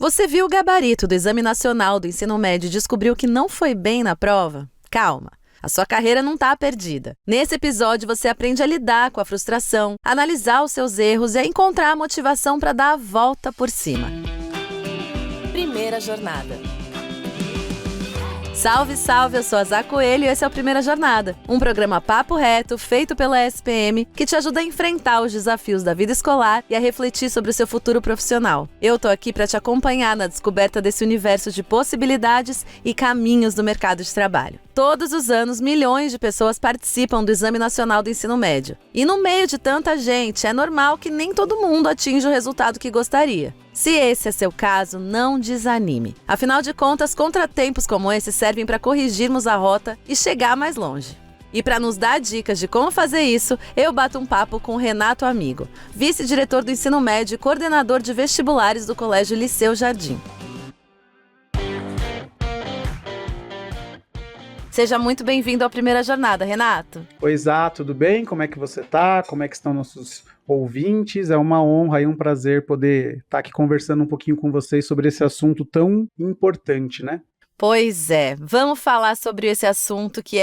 Você viu o gabarito do Exame Nacional do Ensino Médio e descobriu que não foi bem na prova? Calma, a sua carreira não está perdida. Nesse episódio você aprende a lidar com a frustração, analisar os seus erros e a encontrar a motivação para dar a volta por cima. Primeira jornada. Salve, salve, eu sou a Zá Coelho e esse é o Primeira Jornada, um programa papo reto feito pela SPM que te ajuda a enfrentar os desafios da vida escolar e a refletir sobre o seu futuro profissional. Eu tô aqui para te acompanhar na descoberta desse universo de possibilidades e caminhos do mercado de trabalho. Todos os anos, milhões de pessoas participam do Exame Nacional do Ensino Médio. E no meio de tanta gente, é normal que nem todo mundo atinja o resultado que gostaria. Se esse é seu caso, não desanime. Afinal de contas, contratempos como esse servem para corrigirmos a rota e chegar mais longe. E para nos dar dicas de como fazer isso, eu bato um papo com Renato Amigo, vice-diretor do Ensino Médio e coordenador de vestibulares do Colégio Liceu Jardim. Seja muito bem-vindo à Primeira Jornada, Renato. Oi, Zá, tudo bem? Como é que você tá? Como é que estão nossos ouvintes? É uma honra e um prazer poder estar aqui conversando um pouquinho com vocês sobre esse assunto tão importante, né? Pois é, vamos falar sobre esse assunto que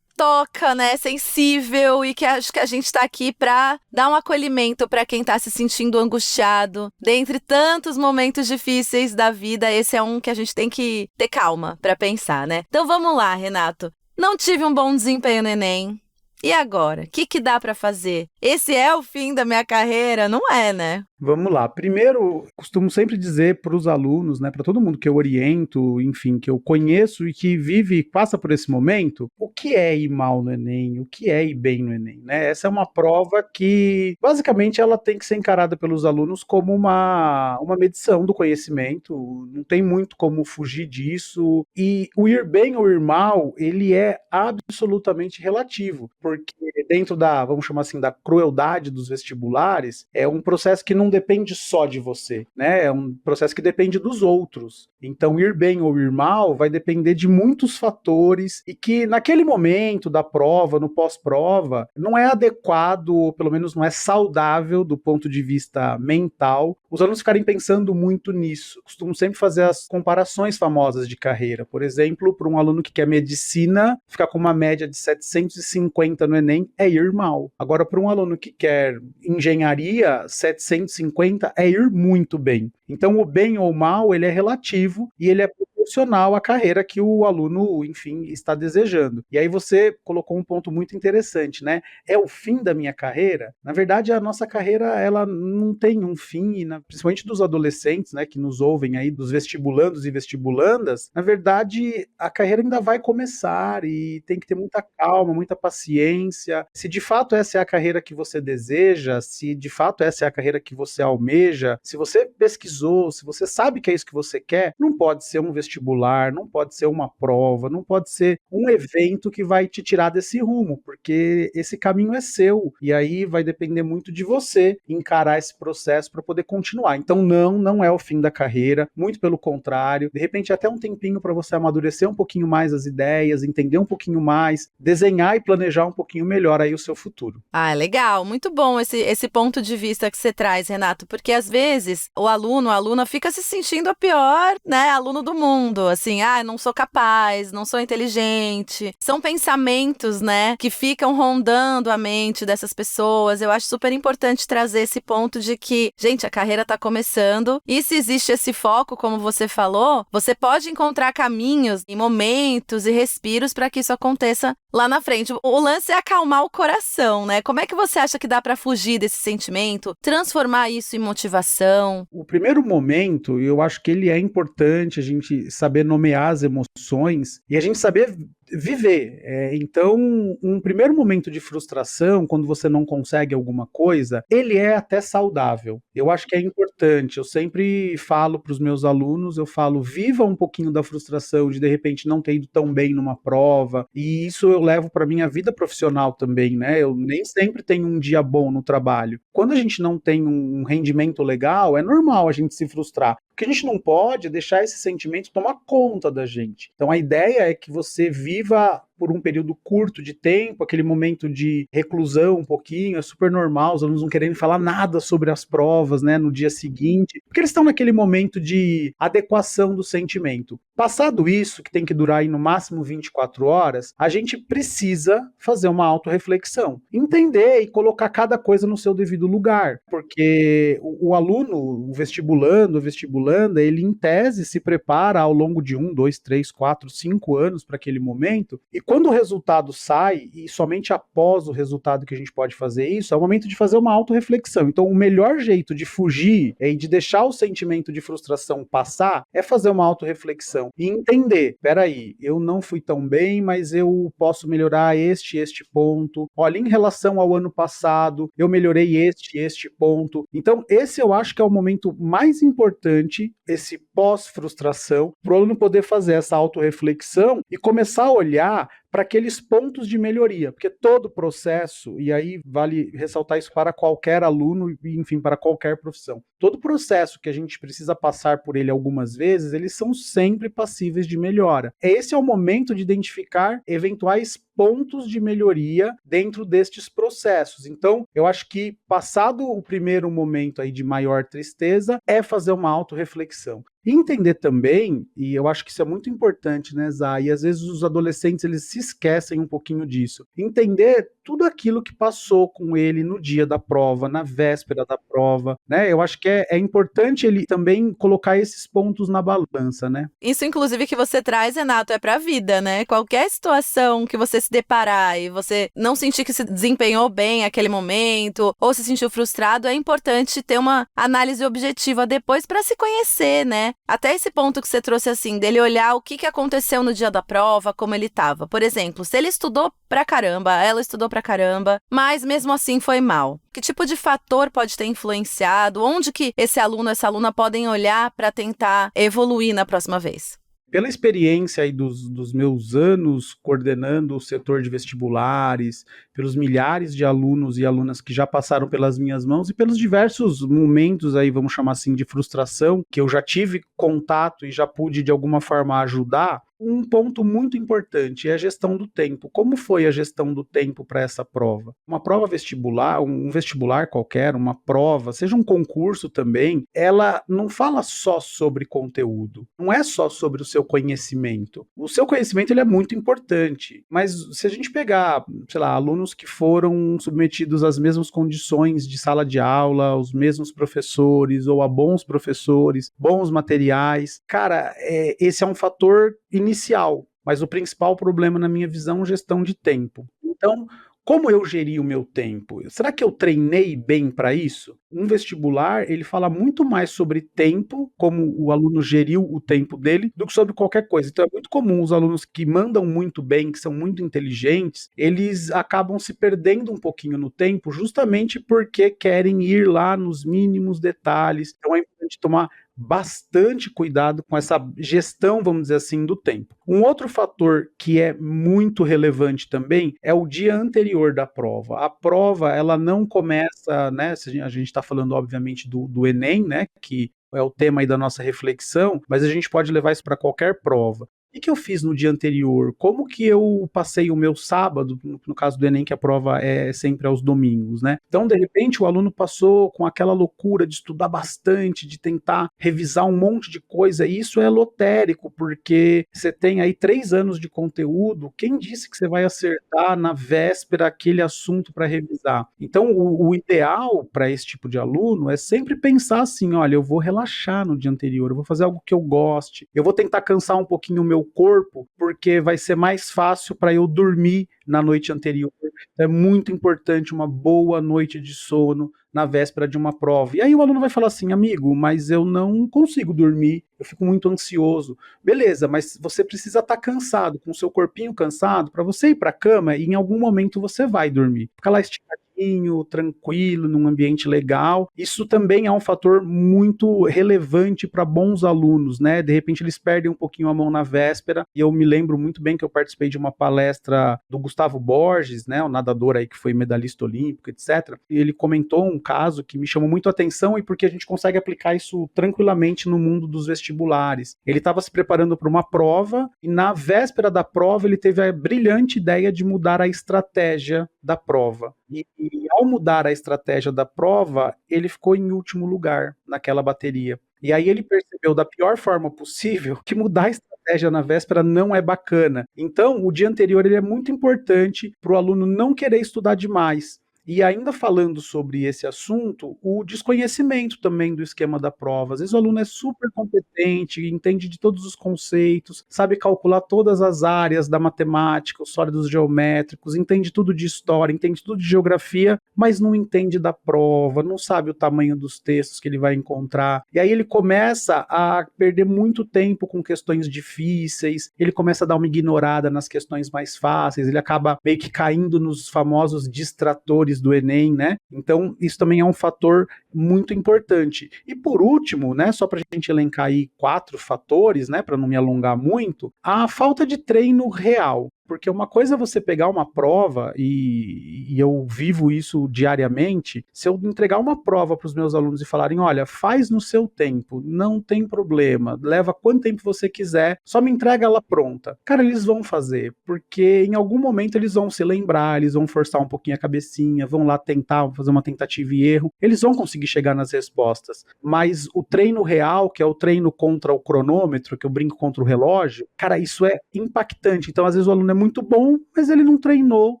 toca, né, sensível e que acho que a gente está aqui para dar um acolhimento para quem está se sentindo angustiado. Dentre tantos momentos difíceis da vida, esse é um que a gente tem que ter calma para pensar, né? Então vamos lá, Renato. Não tive um bom desempenho no Enem. E agora? O que dá para fazer? Esse é o fim da minha carreira? Não é, né? Vamos lá. Primeiro, costumo sempre dizer para os alunos, né, para todo mundo que eu oriento, enfim, que eu conheço e que vive, passa por esse momento, o que é ir mal no Enem, o que é ir bem no Enem, né? Essa é uma prova que, basicamente, ela tem que ser encarada pelos alunos como uma medição do conhecimento, não tem muito como fugir disso, e o ir bem ou ir mal, ele é absolutamente relativo, porque dentro da, vamos chamar assim, da crueldade dos vestibulares, é um processo que não depende só de você, né? É um processo que depende dos outros. Então, ir bem ou ir mal vai depender de muitos fatores e que naquele momento da prova, no pós-prova, não é adequado, ou pelo menos não é saudável do ponto de vista mental, os alunos ficarem pensando muito nisso. Costumo sempre fazer as comparações famosas de carreira. Por exemplo, para um aluno que quer medicina, ficar com uma média de 750 no Enem é ir mal. Agora, para um aluno que quer engenharia, 750 é ir muito bem. Então, o bem ou mal, ele é relativo e ele é proporcional à carreira que o aluno, enfim, está desejando. E aí você colocou um ponto muito interessante, né? É o fim da minha carreira? Na verdade, a nossa carreira, ela não tem um fim, principalmente dos adolescentes, né, que nos ouvem aí, dos vestibulandos e vestibulandas, na verdade, a carreira ainda vai começar e tem que ter muita calma, muita paciência. Se de fato essa é a carreira que você deseja, se de fato essa é a carreira que você almeja, se você pesquisou, se você sabe que é isso que você quer, não pode ser um vestibular, não pode ser uma prova, não pode ser um evento que vai te tirar desse rumo, porque esse caminho é seu, e aí vai depender muito de você encarar esse processo para poder continuar. Então não é o fim da carreira, muito pelo contrário, de repente até um tempinho para você amadurecer um pouquinho mais as ideias, entender um pouquinho mais, desenhar e planejar um pouquinho melhor aí o seu futuro. Ah, legal, muito bom esse ponto de vista que você traz, Renato, porque às vezes o aluno, a aluna fica se sentindo a pior, né, aluno do mundo, assim, não sou capaz, não sou inteligente. São pensamentos, né, que ficam rondando a mente dessas pessoas. Eu acho super importante trazer esse ponto de que, gente, a carreira tá começando e se existe esse foco, como você falou, você pode encontrar caminhos e momentos e respiros para que isso aconteça lá na frente. O lance é acalmar o coração, né? Como é que você acha que dá para fugir desse sentimento, transformar isso em motivação? O primeiro momento, eu acho que ele é importante a gente saber nomear as emoções e a gente saber viver. Então, um primeiro momento de frustração, quando você não consegue alguma coisa, ele é até saudável. Eu acho que é importante. Eu sempre falo para os meus alunos, eu falo, viva um pouquinho da frustração de repente não ter ido tão bem numa prova, e isso eu levo para minha vida profissional também, né? Eu nem sempre tenho um dia bom no trabalho. Quando a gente não tem um rendimento legal, é normal a gente se frustrar. O que a gente não pode é deixar esse sentimento tomar conta da gente. Então a ideia é que você viva por um período curto de tempo, aquele momento de reclusão um pouquinho, é super normal, os alunos não querendo falar nada sobre as provas, né, no dia seguinte, porque eles estão naquele momento de adequação do sentimento. Passado isso, que tem que durar aí no máximo 24 horas, a gente precisa fazer uma autorreflexão, entender e colocar cada coisa no seu devido lugar, porque o aluno, o vestibulando, a vestibulanda, ele em tese se prepara ao longo de 1, 2, 3, 4, 5 anos para aquele momento, e quando o resultado sai, e somente após o resultado que a gente pode fazer isso, é o momento de fazer uma autorreflexão. Então, o melhor jeito de fugir e de deixar o sentimento de frustração passar é fazer uma autorreflexão e entender, peraí, eu não fui tão bem, mas eu posso melhorar este ponto. Olha, em relação ao ano passado, eu melhorei este ponto. Então, esse eu acho que é o momento mais importante, esse pós-frustração, para o aluno poder fazer essa autorreflexão e começar a olhar para aqueles pontos de melhoria, porque todo processo, e aí vale ressaltar isso para qualquer aluno e, enfim, para qualquer profissão, todo processo que a gente precisa passar por ele algumas vezes, eles são sempre passíveis de melhora. Esse é o momento de identificar eventuais pontos de melhoria dentro destes processos. Então, eu acho que passado o primeiro momento aí de maior tristeza, é fazer uma autorreflexão. E entender também, e eu acho que isso é muito importante, né, Zá? E às vezes os adolescentes eles se esquecem um pouquinho disso. Entender tudo aquilo que passou com ele no dia da prova, na véspera da prova, né? Eu acho que é importante ele também colocar esses pontos na balança, né? Isso, inclusive, que você traz, Renato, é pra vida, né? Qualquer situação que você se deparar e você não sentir que se desempenhou bem naquele momento ou se sentiu frustrado, é importante ter uma análise objetiva depois pra se conhecer, né? Até esse ponto que você trouxe, assim, dele olhar o que aconteceu no dia da prova, como ele tava. Por exemplo, se ele estudou pra caramba, ela estudou pra caramba, mas mesmo assim foi mal. Que tipo de fator pode ter influenciado? Onde que esse aluno, essa aluna podem olhar para tentar evoluir na próxima vez? Pela experiência aí dos meus anos coordenando o setor de vestibulares, pelos milhares de alunos e alunas que já passaram pelas minhas mãos e pelos diversos momentos aí, vamos chamar assim, de frustração, que eu já tive contato e já pude de alguma forma ajudar, um ponto muito importante é a gestão do tempo. Como foi a gestão do tempo para essa prova? Uma prova vestibular, um vestibular qualquer, uma prova, seja um concurso também, ela não fala só sobre conteúdo, não é só sobre o seu conhecimento. O seu conhecimento ele é muito importante, mas se a gente pegar, sei lá, alunos que foram submetidos às mesmas condições de sala de aula, aos mesmos professores ou a bons professores, bons materiais, cara, esse é um fator inicial, mas o principal problema na minha visão é gestão de tempo. Então, como eu geri o meu tempo? Será que eu treinei bem para isso? Um vestibular, ele fala muito mais sobre tempo, como o aluno geriu o tempo dele, do que sobre qualquer coisa. Então é muito comum os alunos que mandam muito bem, que são muito inteligentes, eles acabam se perdendo um pouquinho no tempo, justamente porque querem ir lá nos mínimos detalhes. Então é importante tomar bastante cuidado com essa gestão, vamos dizer assim, do tempo. Um outro fator que é muito relevante também é o dia anterior da prova. A prova, ela não começa, né, a gente está falando, obviamente, do Enem, né, que é o tema aí da nossa reflexão, mas a gente pode levar isso para qualquer prova. O que eu fiz no dia anterior? Como que eu passei o meu sábado, no caso do Enem, que a prova é sempre aos domingos, né? Então, de repente, o aluno passou com aquela loucura de estudar bastante, de tentar revisar um monte de coisa, e isso é lotérico, porque você tem aí 3 anos de conteúdo, quem disse que você vai acertar na véspera aquele assunto para revisar? Então, o ideal para esse tipo de aluno é sempre pensar assim, olha, eu vou relaxar no dia anterior, eu vou fazer algo que eu goste, eu vou tentar cansar um pouquinho o meu corpo, porque vai ser mais fácil para eu dormir na noite anterior. É muito importante uma boa noite de sono na véspera de uma prova. E aí o aluno vai falar assim, amigo, mas eu não consigo dormir, eu fico muito ansioso. Beleza, mas você precisa estar cansado, com o seu corpinho cansado, para você ir para a cama e em algum momento você vai dormir. Fica lá esticadinho sozinho, tranquilo, num ambiente legal. Isso também é um fator muito relevante para bons alunos, né? De repente eles perdem um pouquinho a mão na véspera, e eu me lembro muito bem que eu participei de uma palestra do Gustavo Borges, né, o nadador aí que foi medalhista olímpico, etc. E ele comentou um caso que me chamou muito a atenção, e porque a gente consegue aplicar isso tranquilamente no mundo dos vestibulares. Ele estava se preparando para uma prova, e na véspera da prova ele teve a brilhante ideia de mudar a estratégia da prova. E ao mudar a estratégia da prova, ele ficou em último lugar naquela bateria. E aí ele percebeu da pior forma possível que mudar a estratégia na véspera não é bacana. Então, o dia anterior ele é muito importante para o aluno não querer estudar demais. E ainda falando sobre esse assunto, o desconhecimento também do esquema da prova. Às vezes o aluno é super competente, entende de todos os conceitos, sabe calcular todas as áreas da matemática, os sólidos geométricos, entende tudo de história, entende tudo de geografia, mas não entende da prova, não sabe o tamanho dos textos que ele vai encontrar. E aí ele começa a perder muito tempo com questões difíceis, ele começa a dar uma ignorada nas questões mais fáceis, ele acaba meio que caindo nos famosos distratores do Enem, né? Então, isso também é um fator muito importante. E por último, né, só para a gente elencar aí 4 fatores, né, para não me alongar muito, a falta de treino real. Porque uma coisa é você pegar uma prova, e eu vivo isso diariamente, se eu entregar uma prova para os meus alunos e falarem, olha, faz no seu tempo, não tem problema, leva quanto tempo você quiser, só me entrega ela pronta. Cara, eles vão fazer, porque em algum momento eles vão se lembrar, eles vão forçar um pouquinho a cabecinha, vão lá tentar fazer uma tentativa e erro, eles vão conseguir chegar nas respostas. Mas o treino real, que é o treino contra o cronômetro, que eu brinco contra o relógio, cara, isso é impactante. Então, às vezes o aluno é muito bom, mas ele não treinou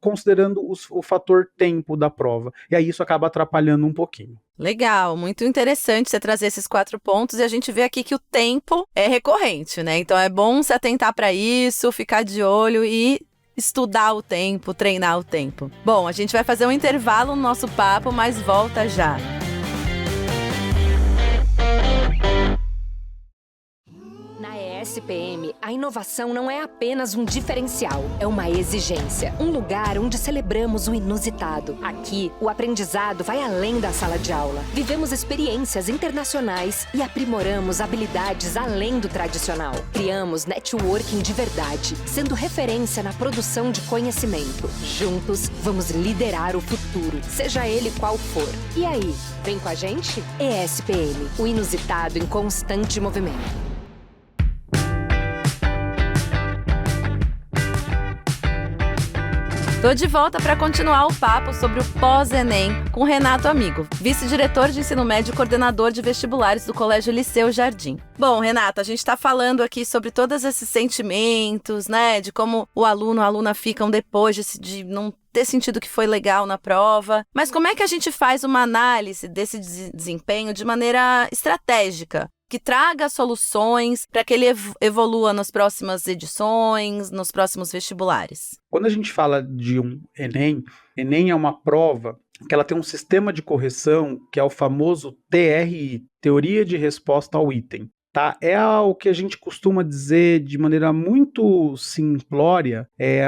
considerando o fator tempo da prova. E aí isso acaba atrapalhando um pouquinho. Legal, muito interessante você trazer esses 4 pontos, e a gente vê aqui que o tempo é recorrente, né? Então é bom se atentar para isso, ficar de olho e estudar o tempo, treinar o tempo. Bom, a gente vai fazer um intervalo no nosso papo, mas volta já. SPM, a inovação não é apenas um diferencial, é uma exigência. Um lugar onde celebramos o inusitado. Aqui, o aprendizado vai além da sala de aula. Vivemos experiências internacionais e aprimoramos habilidades além do tradicional. Criamos networking de verdade, sendo referência na produção de conhecimento. Juntos, vamos liderar o futuro, seja ele qual for. E aí, vem com a gente? ESPM, o inusitado em constante movimento. Tô de volta para continuar o papo sobre o pós-Enem com Renato Amigo, vice-diretor de ensino médio e coordenador de vestibulares do Colégio Liceu Jardim. Bom, Renato, a gente está falando aqui sobre todos esses sentimentos, né, de como o aluno, a aluna ficam depois de não ter sentido que foi legal na prova. Mas como é que a gente faz uma análise desse desempenho de maneira estratégica, que traga soluções para que ele evolua nas próximas edições, nos próximos vestibulares? Quando a gente fala de um Enem, Enem é uma prova que ela tem um sistema de correção que é o famoso TRI, Teoria de Resposta ao Item. Tá? É o que a gente costuma dizer de maneira muito simplória, é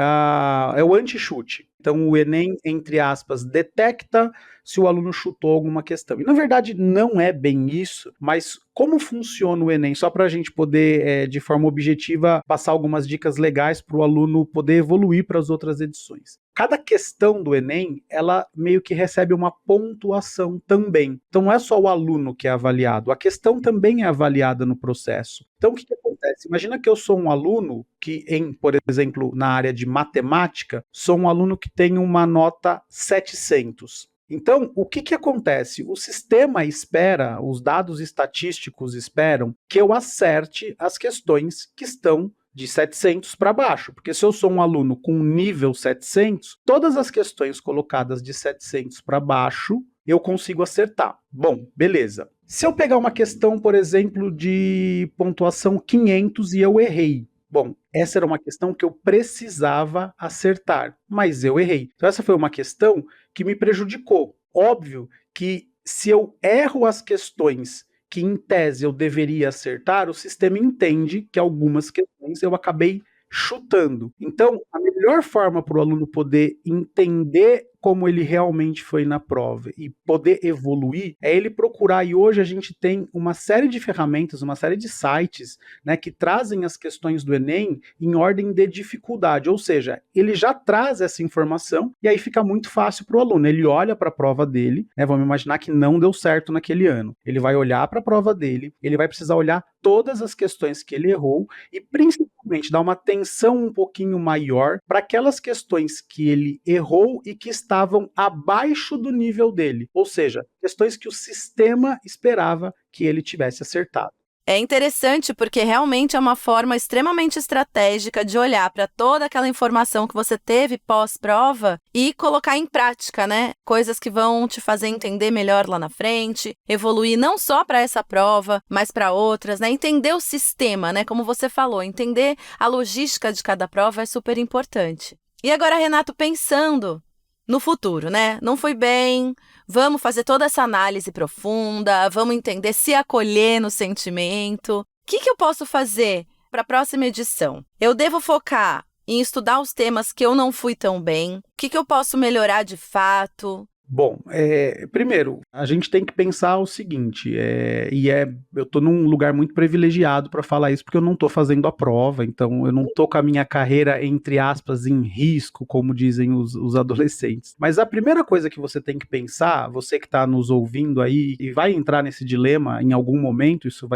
o anti-chute. Então o Enem, entre aspas, detecta se o aluno chutou alguma questão. E na verdade não é bem isso, mas como funciona o Enem? Só para a gente poder, de forma objetiva, passar algumas dicas legais para o aluno poder evoluir para as outras edições. Cada questão do Enem, ela meio que recebe uma pontuação também. Então não é só o aluno que é avaliado, a questão também é avaliada no processo. Então o que acontece? Imagina que eu sou um aluno que, por exemplo, na área de matemática, sou um aluno que tem uma nota 700. Então, o que acontece? O sistema espera, os dados estatísticos esperam que eu acerte as questões que estão de 700 para baixo, porque se eu sou um aluno com nível 700, todas as questões colocadas de 700 para baixo, eu consigo acertar. Bom, beleza. Se eu pegar uma questão, por exemplo, de pontuação 500 e eu errei, bom, essa era uma questão que eu precisava acertar, mas eu errei. Então essa foi uma questão que me prejudicou. Óbvio que se eu erro as questões que em tese eu deveria acertar, o sistema entende que algumas questões eu acabei chutando. Então, a melhor forma para o aluno poder entender como ele realmente foi na prova e poder evoluir, é ele procurar, e hoje a gente tem uma série de ferramentas, uma série de sites, né, que trazem as questões do Enem em ordem de dificuldade, ou seja, ele já traz essa informação e aí fica muito fácil para o aluno. Ele olha para a prova dele, né, vamos imaginar que não deu certo naquele ano, ele vai olhar para a prova dele, ele vai precisar olhar todas as questões que ele errou e principalmente dar uma atenção um pouquinho maior para aquelas questões que ele errou e que estavam abaixo do nível dele, ou seja, questões que o sistema esperava que ele tivesse acertado. É interessante porque realmente é uma forma extremamente estratégica de olhar para toda aquela informação que você teve pós-prova e colocar em prática, né? Coisas que vão te fazer entender melhor lá na frente, evoluir não só para essa prova, mas para outras, né? Entender o sistema, né? Como você falou, entender a logística de cada prova é super importante. E agora, Renato, pensando no futuro, né? Não foi bem, vamos fazer toda essa análise profunda, vamos entender, se acolher no sentimento. O que eu posso fazer para a próxima edição? Eu devo focar em estudar os temas que eu não fui tão bem? O que eu posso melhorar de fato? Bom, primeiro, a gente tem que pensar o seguinte, eu estou num lugar muito privilegiado para falar isso, porque eu não estou fazendo a prova, então eu não estou com a minha carreira, entre aspas, em risco, como dizem os adolescentes. Mas a primeira coisa que você tem que pensar, você que está nos ouvindo aí e vai entrar nesse dilema em algum momento, isso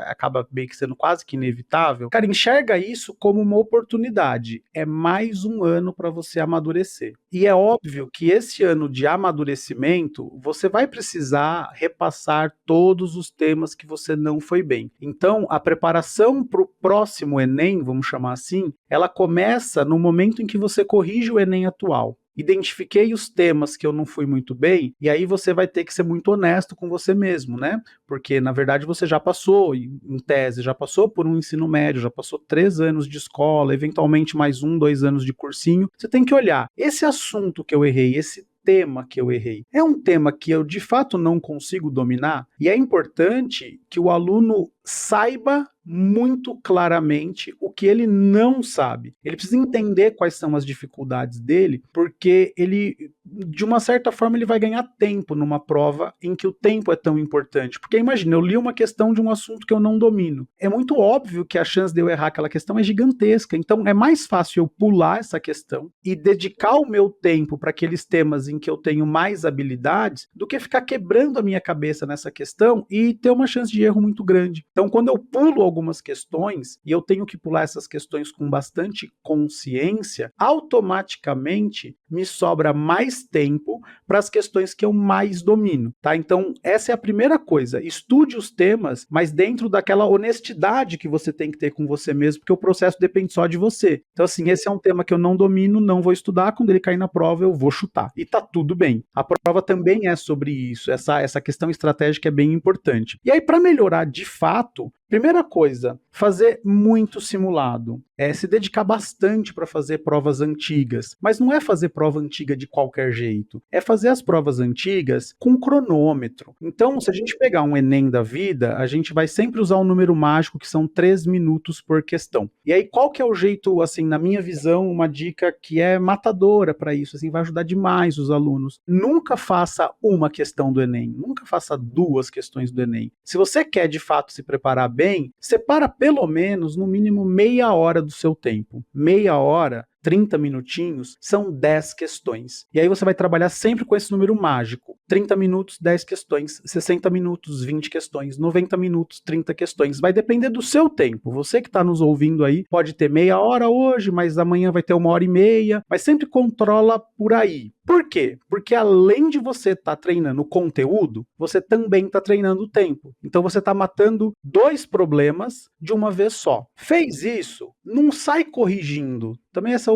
acaba meio que sendo quase que inevitável, cara, enxerga isso como uma oportunidade. É mais um ano para você amadurecer. E é óbvio que esse ano de amadurecimento, você vai precisar repassar todos os temas que você não foi bem. Então, a preparação para o próximo Enem, vamos chamar assim, ela começa no momento em que você corrige o Enem atual. Identifiquei os temas que eu não fui muito bem, e aí você vai ter que ser muito honesto com você mesmo, né? Porque, na verdade, você já passou, em tese, já passou por um ensino médio, já passou 3 anos de escola, eventualmente mais 1, 2 anos de cursinho. Você tem que olhar, esse assunto que eu errei, esse tema que eu errei, é um tema que eu de fato não consigo dominar, e é importante que o aluno saiba muito claramente o que ele não sabe. Ele precisa entender quais são as dificuldades dele, porque ele, de uma certa forma, ele vai ganhar tempo numa prova em que o tempo é tão importante. Porque imagina, eu li uma questão de um assunto que eu não domino. É muito óbvio que a chance de eu errar aquela questão é gigantesca. Então é mais fácil eu pular essa questão e dedicar o meu tempo para aqueles temas em que eu tenho mais habilidades do que ficar quebrando a minha cabeça nessa questão e ter uma chance de erro muito grande. Então, quando eu pulo algumas questões, e eu tenho que pular essas questões com bastante consciência, automaticamente me sobra mais tempo para as questões que eu mais domino, tá? Então, essa é a primeira coisa. Estude os temas, mas dentro daquela honestidade que você tem que ter com você mesmo, porque o processo depende só de você. Então, assim, esse é um tema que eu não domino, não vou estudar, quando ele cair na prova eu vou chutar. E tá tudo bem. A prova também é sobre isso, essa questão estratégica é bem importante. E aí, para melhorar de fato, primeira coisa, fazer muito simulado. Se dedicar bastante para fazer provas antigas. Mas não é fazer prova antiga de qualquer jeito. É fazer as provas antigas com cronômetro. Então, se a gente pegar um Enem da vida, a gente vai sempre usar um número mágico que são 3 minutos por questão. E aí, qual que é o jeito, assim, na minha visão, uma dica que é matadora para isso, assim, vai ajudar demais os alunos. Nunca faça uma questão do Enem. Nunca faça 2 questões do Enem. Se você quer, de fato, se preparar bem, separa pelo menos, no mínimo, meia hora do seu tempo. Meia hora, 30 minutinhos, são 10 questões. E aí você vai trabalhar sempre com esse número mágico. 30 minutos, 10 questões. 60 minutos, 20 questões. 90 minutos, 30 questões. Vai depender do seu tempo. Você que está nos ouvindo aí, pode ter meia hora hoje, mas amanhã vai ter 1h30. Mas sempre controla por aí. Por quê? Porque além de você estar treinando o conteúdo, você também está treinando o tempo. Então você está matando 2 problemas de uma vez só. Fez isso, não sai corrigindo. Também esse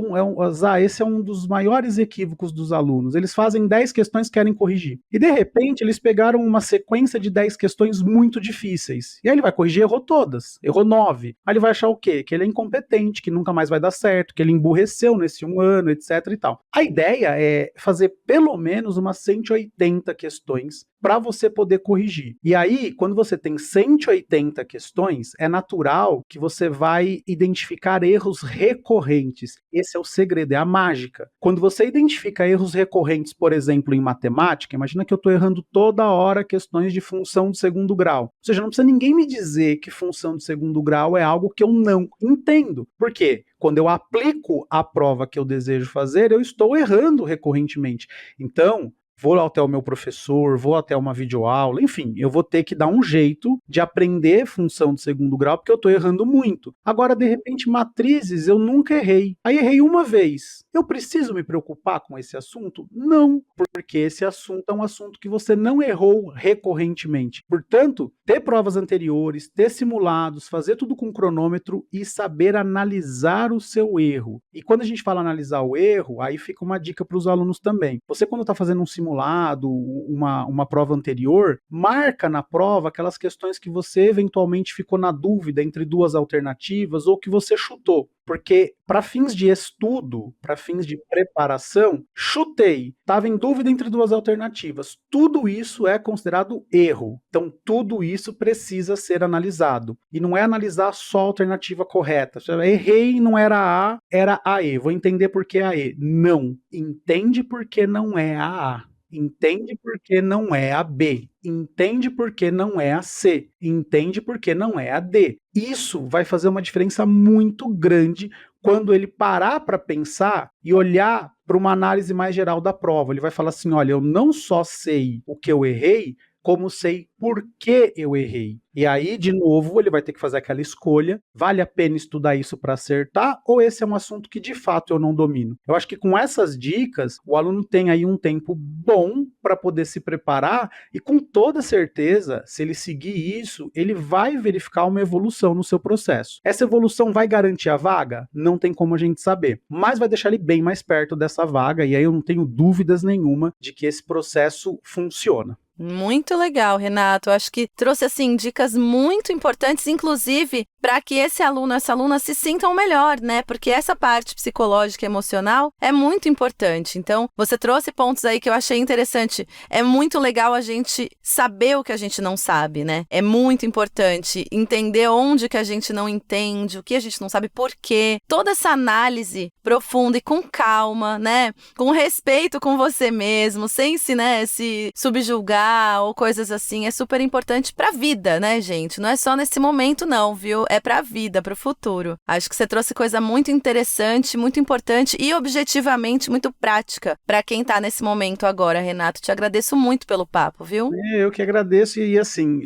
é um dos maiores equívocos dos alunos. Eles fazem 10 questões que querem corrigir. E de repente eles pegaram uma sequência de 10 questões muito difíceis. E aí ele vai corrigir, errou todas. Errou 9. Aí ele vai achar o quê? Que ele é incompetente, que nunca mais vai dar certo, que ele emburreceu nesse 1 ano, etc e tal. A ideia é fazer pelo menos umas 180 questões para você poder corrigir. E aí, quando você tem 180 questões, é natural que você vai identificar identificar erros recorrentes. Esse é o segredo, é a mágica. Quando você identifica erros recorrentes, por exemplo, em matemática, imagina que eu estou errando toda hora questões de função de segundo grau. Ou seja, não precisa ninguém me dizer que função de segundo grau é algo que eu não entendo. Por quê? Quando eu aplico a prova que eu desejo fazer, eu estou errando recorrentemente. Então, vou até o meu professor, vou até uma videoaula, enfim, eu vou ter que dar um jeito de aprender função de segundo grau, porque eu estou errando muito. Agora, de repente, matrizes, eu nunca errei. Aí errei uma vez. Eu preciso me preocupar com esse assunto? Não, porque esse assunto é um assunto que você não errou recorrentemente. Portanto, ter provas anteriores, ter simulados, fazer tudo com cronômetro e saber analisar o seu erro. E quando a gente fala analisar o erro, aí fica uma dica para os alunos também. Você, quando está fazendo um simulado, uma prova anterior, marca na prova aquelas questões que você eventualmente ficou na dúvida entre duas alternativas ou que você chutou. Porque, para fins de estudo, para fins de preparação, chutei, estava em dúvida entre duas alternativas. Tudo isso é considerado erro. Então, tudo isso precisa ser analisado. E não é analisar só a alternativa correta. Errei, não era A, era a E. Vou entender por que a E. Não. Entende por que não é a A. Entende por que não é a B. Entende por que não é a C. Entende por que não é a D. Isso vai fazer uma diferença muito grande quando ele parar para pensar e olhar para uma análise mais geral da prova. Ele vai falar assim, olha, eu não só sei o que eu errei, como sei por que eu errei. E aí, de novo, ele vai ter que fazer aquela escolha, vale a pena estudar isso para acertar, ou esse é um assunto que de fato eu não domino? Eu acho que com essas dicas, o aluno tem aí um tempo bom para poder se preparar e com toda certeza, se ele seguir isso, ele vai verificar uma evolução no seu processo. Essa evolução vai garantir a vaga? Não tem como a gente saber, mas vai deixar ele bem mais perto dessa vaga e aí eu não tenho dúvidas nenhuma de que esse processo funciona. Muito legal, Renato. Acho que trouxe assim dicas muito importantes, inclusive para que esse aluno, essa aluna se sintam melhor, né? Porque essa parte psicológica e emocional é muito importante. Então, você trouxe pontos aí que eu achei interessante. É muito legal a gente saber o que a gente não sabe, né? É muito importante entender onde que a gente não entende, o que a gente não sabe, por quê. Toda essa análise profunda e com calma, né? Com respeito com você mesmo, sem se subjugar ou coisas assim, é super importante pra vida, né, gente? Não é só nesse momento não, viu? É pra vida, pro futuro. Acho que você trouxe coisa muito interessante, muito importante e objetivamente muito prática pra quem tá nesse momento agora, Renato. Te agradeço muito pelo papo, viu? Eu que agradeço e assim,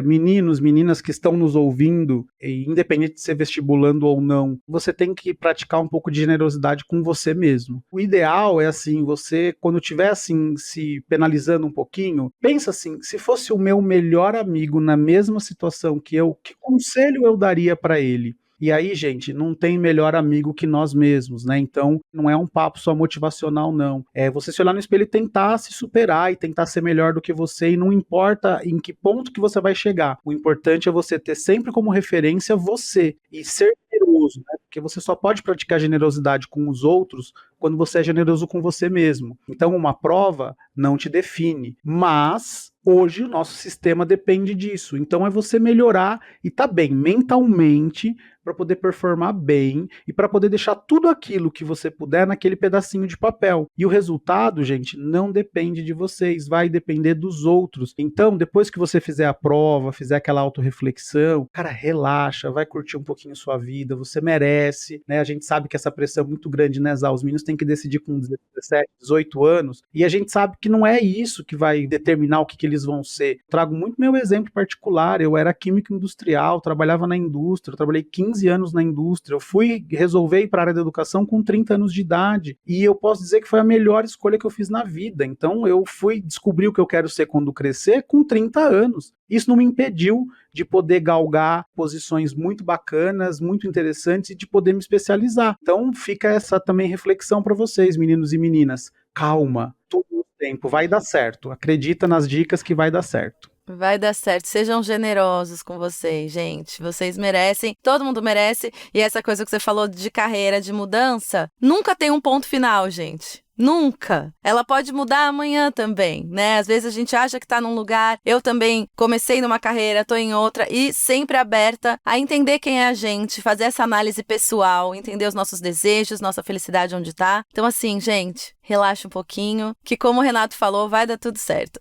meninos, meninas que estão nos ouvindo, independente de ser vestibulando ou não, você tem que praticar um pouco de generosidade com você mesmo. O ideal é assim, você quando estiver assim se penalizando um pouquinho, pensa assim, se fosse o meu melhor amigo na mesma situação que eu, que conselho eu daria para ele? E aí, gente, não tem melhor amigo que nós mesmos, né? Então, não é um papo só motivacional, não. É você se olhar no espelho e tentar se superar e tentar ser melhor do que você, e não importa em que ponto que você vai chegar. O importante é você ter sempre como referência você e ser generoso, né? Porque você só pode praticar generosidade com os outros quando você é generoso com você mesmo. Então, uma prova não te define, mas hoje o nosso sistema depende disso. Então é você melhorar e tá bem mentalmente para poder performar bem e para poder deixar tudo aquilo que você puder naquele pedacinho de papel. E o resultado, gente, não depende de vocês, vai depender dos outros. Então, depois que você fizer a prova, fizer aquela autorreflexão, cara, relaxa, vai curtir um pouquinho sua vida, você merece, né? A gente sabe que essa pressão é muito grande, né, Zá? Os meninos têm que decidir com 17, 18 anos, e a gente sabe que não é isso que vai determinar o que eles vão ser. Trago muito meu exemplo particular, eu era químico industrial, trabalhava na indústria, eu trabalhei 15 anos na indústria, eu fui resolver ir para a área da educação com 30 anos de idade, e eu posso dizer que foi a melhor escolha que eu fiz na vida. Então eu fui descobrir o que eu quero ser quando crescer com 30 anos. Isso não me impediu de poder galgar posições muito bacanas, muito interessantes e de poder me especializar. Então fica essa também reflexão para vocês, meninos e meninas. Calma, tudo no tempo vai dar certo. Acredita nas dicas que vai dar certo. Vai dar certo, sejam generosos com vocês, gente. Vocês merecem, todo mundo merece. E essa coisa que você falou de carreira, de mudança, nunca tem um ponto final, gente. Nunca. Ela pode mudar amanhã também, né? Às vezes a gente acha que tá num lugar. Eu também comecei numa carreira, tô em outra e sempre aberta a entender quem é a gente, fazer essa análise pessoal, entender os nossos desejos, nossa felicidade onde tá. Então assim, gente, relaxa um pouquinho, que como o Renato falou, vai dar tudo certo.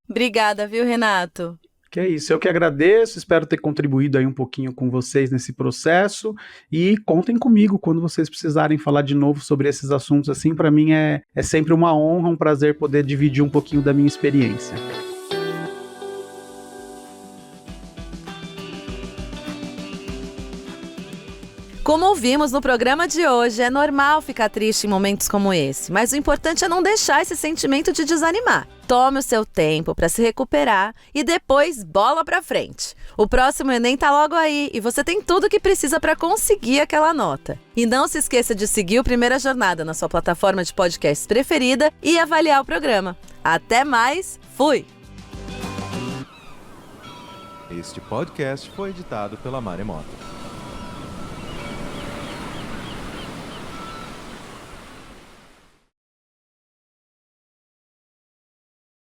Obrigada, viu, Renato? Que é isso, eu que agradeço, espero ter contribuído aí um pouquinho com vocês nesse processo e contem comigo quando vocês precisarem falar de novo sobre esses assuntos assim, para mim é sempre uma honra, um prazer poder dividir um pouquinho da minha experiência. Como ouvimos no programa de hoje, é normal ficar triste em momentos como esse, mas o importante é não deixar esse sentimento de desanimar. Tome o seu tempo para se recuperar e depois bola pra frente. O próximo Enem tá logo aí e você tem tudo o que precisa para conseguir aquela nota. E não se esqueça de seguir o Primeira Jornada na sua plataforma de podcast preferida e avaliar o programa. Até mais, fui! Este podcast foi editado pela Maremoto.